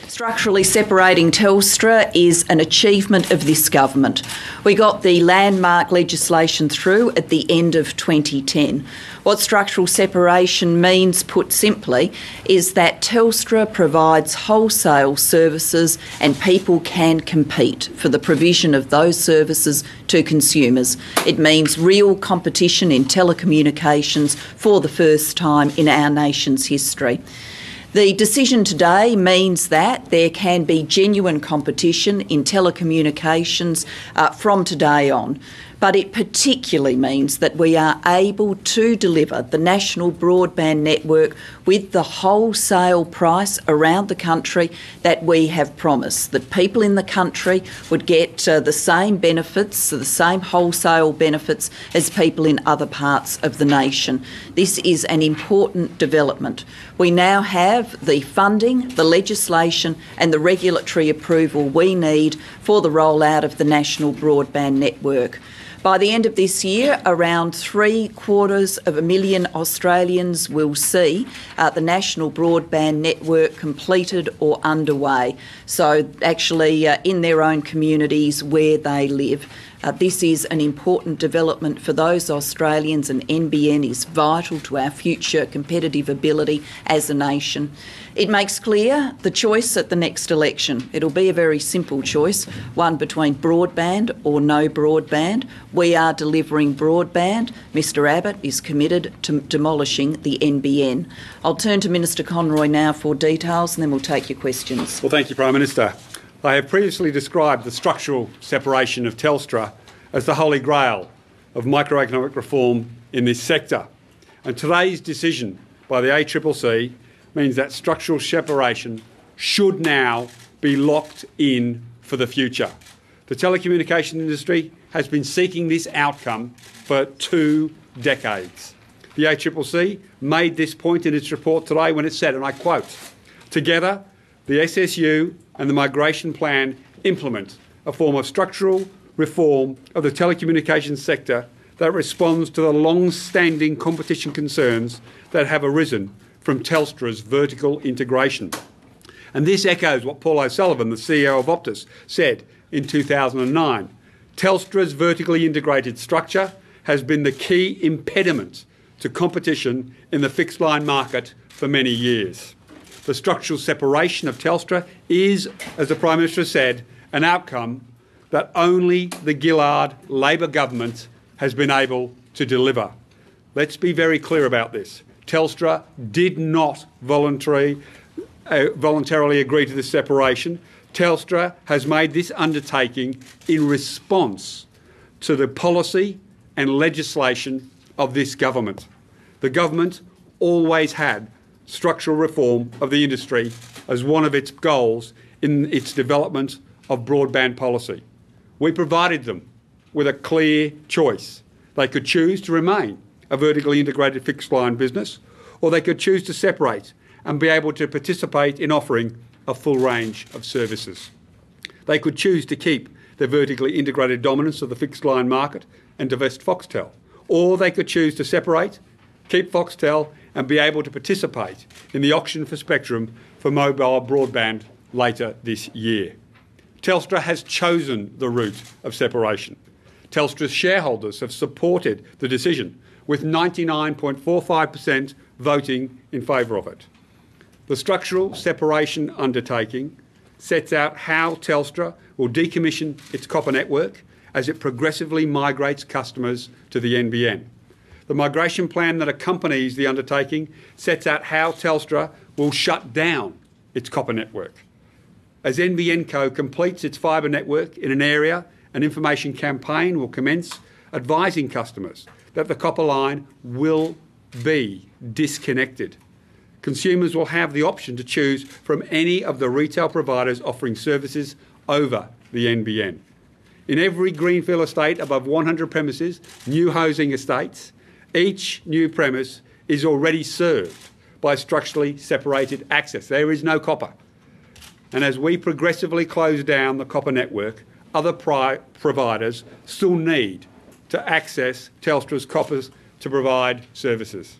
Structurally separating Telstra is an achievement of this government. We got the landmark legislation through at the end of 2010. What structural separation means, put simply, is that Telstra provides wholesale services and people can compete for the provision of those services to consumers. It means real competition in telecommunications for the first time in our nation's history. The decision today means that there can be genuine competition in telecommunications from today on. But it particularly means that we are able to deliver the national broadband network with the wholesale price around the country that we have promised, that people in the country would get the same benefits, the same wholesale benefits as people in other parts of the nation. This is an important development. We now have the funding, the legislation and the regulatory approval we need for the rollout of the national broadband network. By the end of this year, around 750,000 Australians will see the national broadband network completed or underway, so actually in their own communities where they live. This is an important development for those Australians, and NBN is vital to our future competitive ability as a nation. It makes clear the choice at the next election. It'll be a very simple choice, one between broadband or no broadband. We are delivering broadband. Mr Abbott is committed to demolishing the NBN. I'll turn to Minister Conroy now for details and then we'll take your questions. Well, thank you, Prime Minister. I have previously described the structural separation of Telstra as the holy grail of microeconomic reform in this sector. And today's decision by the ACCC means that structural separation should now be locked in for the future. The telecommunication industry has been seeking this outcome for 2 decades. The ACCC made this point in its report today when it said, and I quote, "Together, the SSU and the migration plan implement a form of structural reform of the telecommunications sector that responds to the long-standing competition concerns that have arisen from Telstra's vertical integration." And this echoes what Paul O'Sullivan, the CEO of Optus, said in 2009. Telstra's vertically integrated structure has been the key impediment to competition in the fixed line market for many years. The structural separation of Telstra is, as the Prime Minister said, an outcome that only the Gillard Labor government has been able to deliver. Let's be very clear about this. Telstra did not voluntarily agree to this separation. Telstra has made this undertaking in response to the policy and legislation of this government. The government always had structural reform of the industry as one of its goals in its development of broadband policy. We provided them with a clear choice. They could choose to remain a vertically integrated fixed line business, or they could choose to separate and be able to participate in offering a full range of services. They could choose to keep the vertically integrated dominance of the fixed line market and divest Foxtel, or they could choose to separate, keep Foxtel and be able to participate in the auction for spectrum for mobile broadband later this year. Telstra has chosen the route of separation. Telstra's shareholders have supported the decision, with 99.45% voting in favour of it. The structural separation undertaking sets out how Telstra will decommission its copper network as it progressively migrates customers to the NBN. The migration plan that accompanies the undertaking sets out how Telstra will shut down its copper network. As NBN Co completes its fibre network in an area, an information campaign will commence advising customers that the copper line will be disconnected. Consumers will have the option to choose from any of the retail providers offering services over the NBN. In every greenfield estate above 100 premises, new housing estates, each new premise is already served by structurally separated access. There is no copper. And as we progressively close down the copper network, other providers still need to access Telstra's coppers to provide services.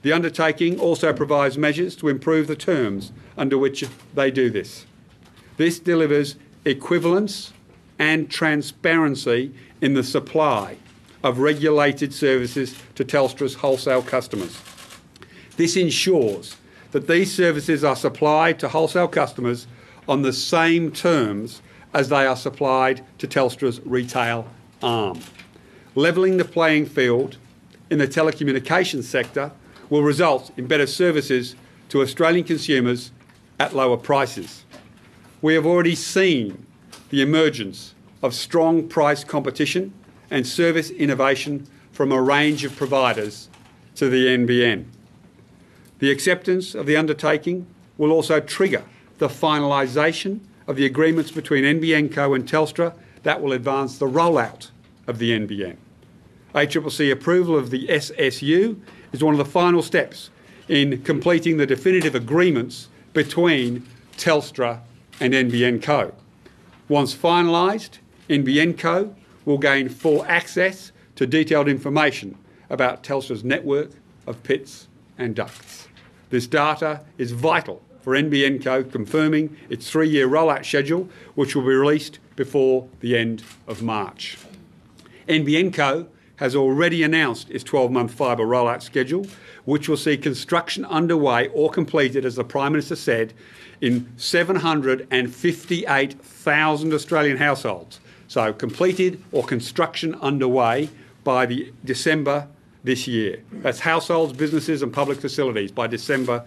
The undertaking also provides measures to improve the terms under which they do this. This delivers equivalence and transparency in the supply of regulated services to Telstra's wholesale customers. This ensures that these services are supplied to wholesale customers on the same terms as they are supplied to Telstra's retail arm. Levelling the playing field in the telecommunications sector will result in better services to Australian consumers at lower prices. We have already seen the emergence of strong price competition and service innovation from a range of providers to the NBN. The acceptance of the undertaking will also trigger the finalisation of the agreements between NBN Co and Telstra that will advance the rollout of the NBN. ACCC approval of the SSU is one of the final steps in completing the definitive agreements between Telstra and NBN Co. Once finalised, NBN Co will gain full access to detailed information about Telstra's network of pits and ducts. This data is vital for NBN Co confirming its 3-year rollout schedule, which will be released before the end of March. NBN Co has already announced its 12-month fibre rollout schedule, which will see construction underway or completed, as the Prime Minister said, in 758,000 Australian households. So completed or construction underway by December this year. That's households, businesses and public facilities by December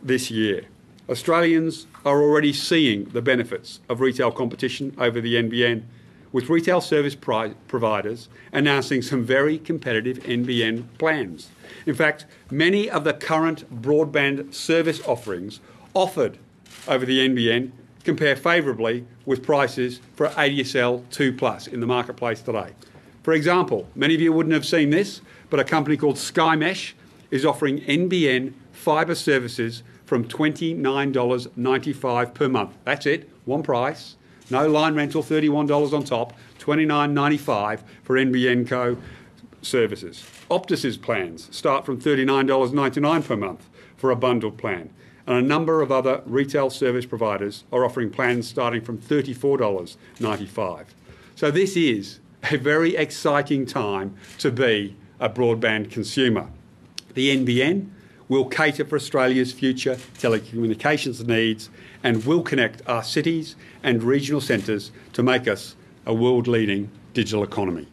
this year. Australians are already seeing the benefits of retail competition over the NBN, with retail service providers announcing some very competitive NBN plans. In fact, many of the current broadband service offerings offered over the NBN compare favourably with prices for ADSL 2+ in the marketplace today. For example, many of you wouldn't have seen this, but a company called Sky Mesh is offering NBN fibre services from $29.95 per month. That's it, one price. No line rental, $31 on top, $29.95 for NBN Co services. Optus's plans start from $39.99 per month for a bundled plan. And a number of other retail service providers are offering plans starting from $34.95. So this is a very exciting time to be a broadband consumer. The NBN will cater for Australia's future telecommunications needs and will connect our cities and regional centres to make us a world-leading digital economy.